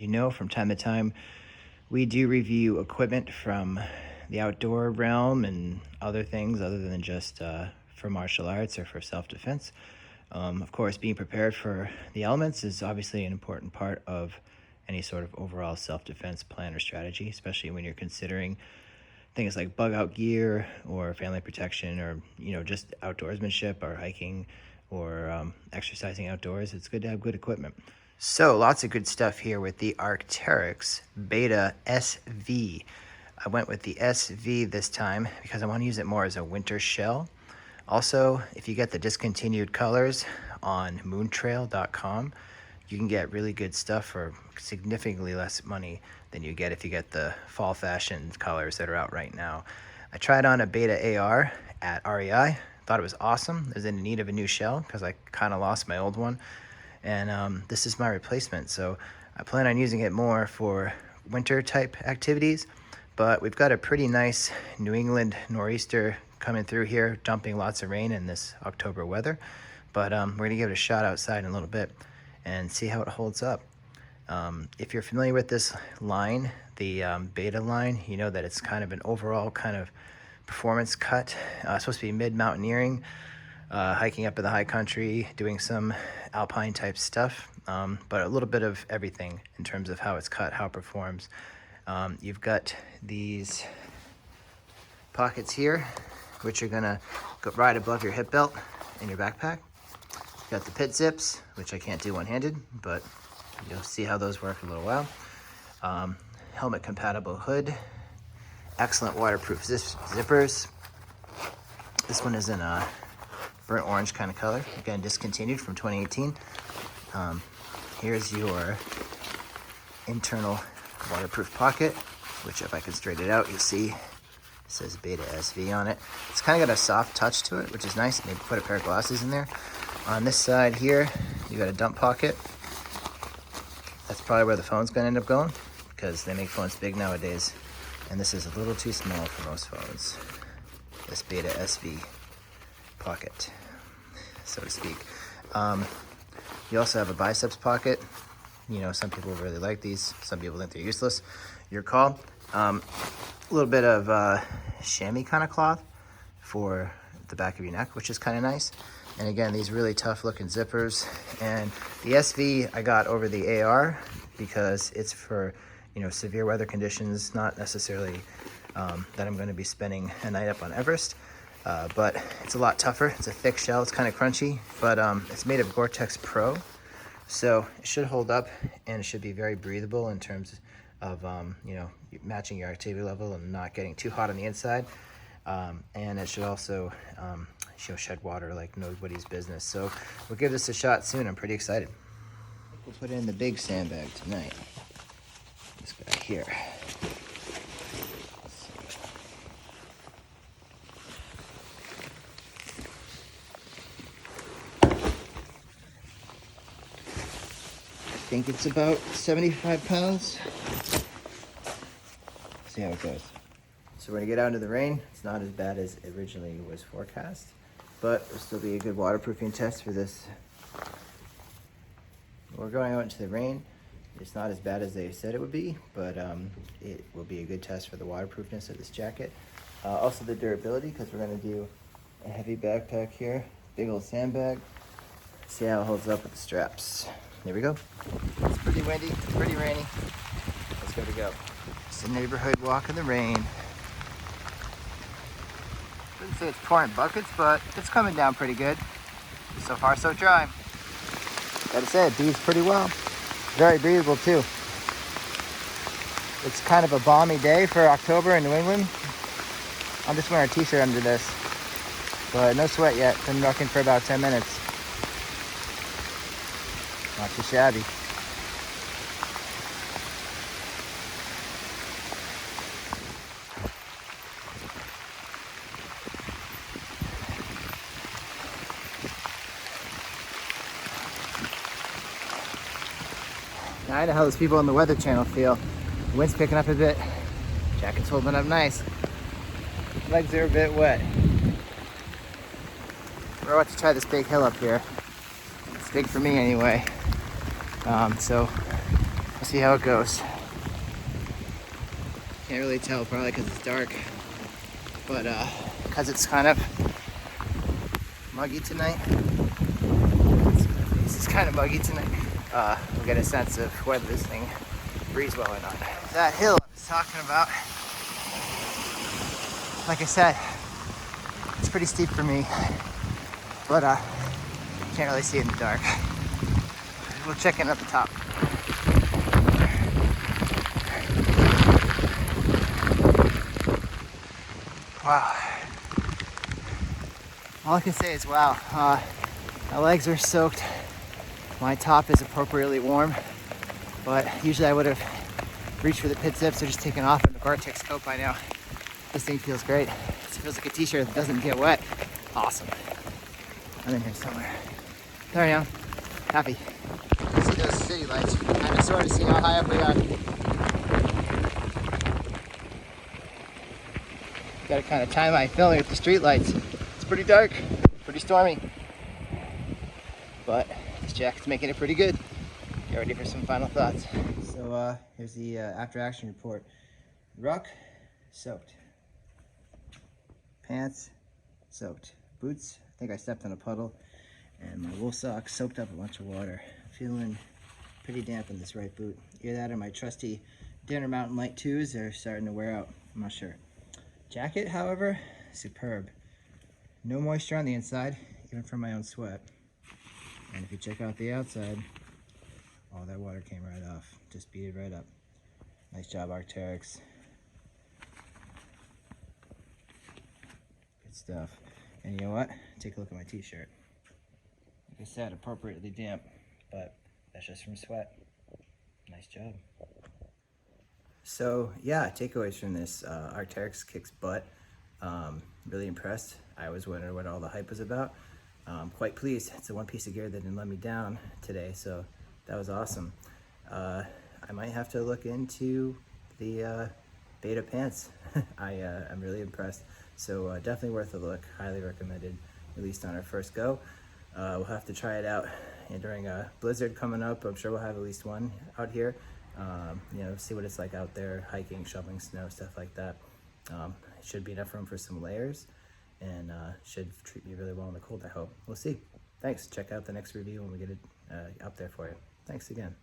From time to time, we do review equipment from the outdoor realm and other things other than just for martial arts or for self defense. Of course, being prepared for the elements is obviously an important part of any sort of overall self defense plan or strategy, especially when you're considering things like bug out gear or family protection or just outdoorsmanship or hiking or exercising outdoors. It's good to have good equipment. So lots of good stuff here with the Arc'teryx Beta SV. I went with the SV this time because I want to use it more as a winter shell. Also, if you get the discontinued colors on moontrail.com, you can get really good stuff for significantly less money than you get if you get the fall fashion colors that are out right now. I tried on a Beta AR at REI. Thought it was awesome. I was in need of a new shell because I kind of lost my old one. And this is my replacement. So I plan on using it more for winter type activities. But we've got a pretty nice New England nor'easter coming through here, dumping lots of rain in this October weather. But we're going to give it a shot outside in a little bit and see how it holds up. If you're familiar with this line, the Beta line, you know that it's kind of an overall kind of performance cut. It's supposed to be mid-mountaineering, hiking up in the high country, doing some alpine type stuff, but a little bit of everything in terms of how it's cut, how it performs. You've got these pockets here, which are gonna go right above your hip belt in your backpack. You've got the pit zips, which I can't do one-handed, but you'll see how those work in a little while. Helmet compatible hood, excellent waterproof zippers. This one is in a burnt orange kind of color, again discontinued from 2018. Here's your internal waterproof pocket, which if I can straighten it out, you'll see it says Beta SV on it. It's kind of got a soft touch to it, which is nice. Maybe put a pair of glasses in there. On this side here, you got a dump pocket. That's probably where the phone's gonna end up going because they make phones big nowadays. And this is a little too small for most phones. This Beta SV pocket, so to speak. You also have a biceps pocket. Some people really like these. Some people think they're useless. Your call. A little bit of chamois kind of cloth for the back of your neck, which is kind of nice. And again, these really tough looking zippers. And the SV I got over the AR because it's for severe weather conditions, not necessarily that I'm going to be spending a night up on Everest. But it's a lot tougher. It's a thick shell. It's kind of crunchy, but it's made of Gore-Tex Pro. So it should hold up and it should be very breathable in terms of, matching your activity level and not getting too hot on the inside. And it should also shed water like nobody's business. So we'll give this a shot soon. I'm pretty excited. We'll put in the big sandbag tonight. This guy here. I think it's about 75 pounds. See how it goes. So we're gonna get out into the rain. It's not as bad as originally was forecast, but it'll still be a good waterproofing test for this. We're going out into the rain. It's not as bad as they said it would be, but it will be a good test for the waterproofness of this jacket. Also the durability, because we're gonna do a heavy backpack here. Big old sandbag. See how it holds up with the straps. There we go. It's pretty windy, it's pretty rainy. Let's go to go. It's a neighborhood walk in the rain. Wouldn't say it's pouring buckets, but it's coming down pretty good. So far, so dry. Gotta say, it beads pretty well. Very breathable too. It's kind of a balmy day for October in New England. I'm just wearing a t-shirt under this, but no sweat yet. Been rocking for about 10 minutes. Not too shabby. Now I know how those people on the Weather Channel feel. The wind's picking up a bit. Jacket's holding up nice. Legs are a bit wet. We're about to try this big hill up here. It's big for me anyway. So we'll see how it goes. Can't really tell, probably because it's dark, but because it's kind of muggy tonight. It's kind of muggy tonight. We'll get a sense of whether this thing breathes well or not. That hill I was talking about, like I said, it's pretty steep for me, but can't really see it in the dark. We'll check in at the top. Wow. All I can say is wow. My legs are soaked. My top is appropriately warm, but usually I would have reached for the pit zips or just taken off in the Vortex coat by now. This thing feels great. It feels like a t-shirt that doesn't get wet. Awesome. I'm in here somewhere. There I am. Happy. See those city lights. Kind of sort of see how high up we are. Gotta kind of time my filming with the street lights. It's pretty dark, pretty stormy, but this jacket's making it pretty good. Get ready for some final thoughts. So here's the after action report. Ruck, soaked. Pants, soaked. Boots, I think I stepped on a puddle. And my wool socks soaked up a bunch of water. Feeling pretty damp in this right boot. Either that or my trusty Dinner Mountain Light 2s are starting to wear out. I'm not sure. Jacket, however, superb. No moisture on the inside, even from my own sweat. And if you check out the outside, all that water came right off. Just beat it right up. Nice job, Arc'teryx. Good stuff. And you know what? Take a look at my t-shirt. Like I said, appropriately damp, but that's just from sweat. Nice job. So yeah, takeaways from this. Arc'teryx kicks butt. Really impressed. I was wondering what all the hype was about. Quite pleased. It's the one piece of gear that didn't let me down today, so that was awesome. I might have to look into the beta pants. I'm really impressed. So definitely worth a look. Highly recommended, at least on our first go. We'll have to try it out during a blizzard coming up. I'm sure we'll have at least one out here. You know, see what it's like out there, hiking, shoveling snow, stuff like that. It should be enough room for some layers, and should treat me really well in the cold, I hope. We'll see. Thanks. Check out the next review when we get it up there for you. Thanks again.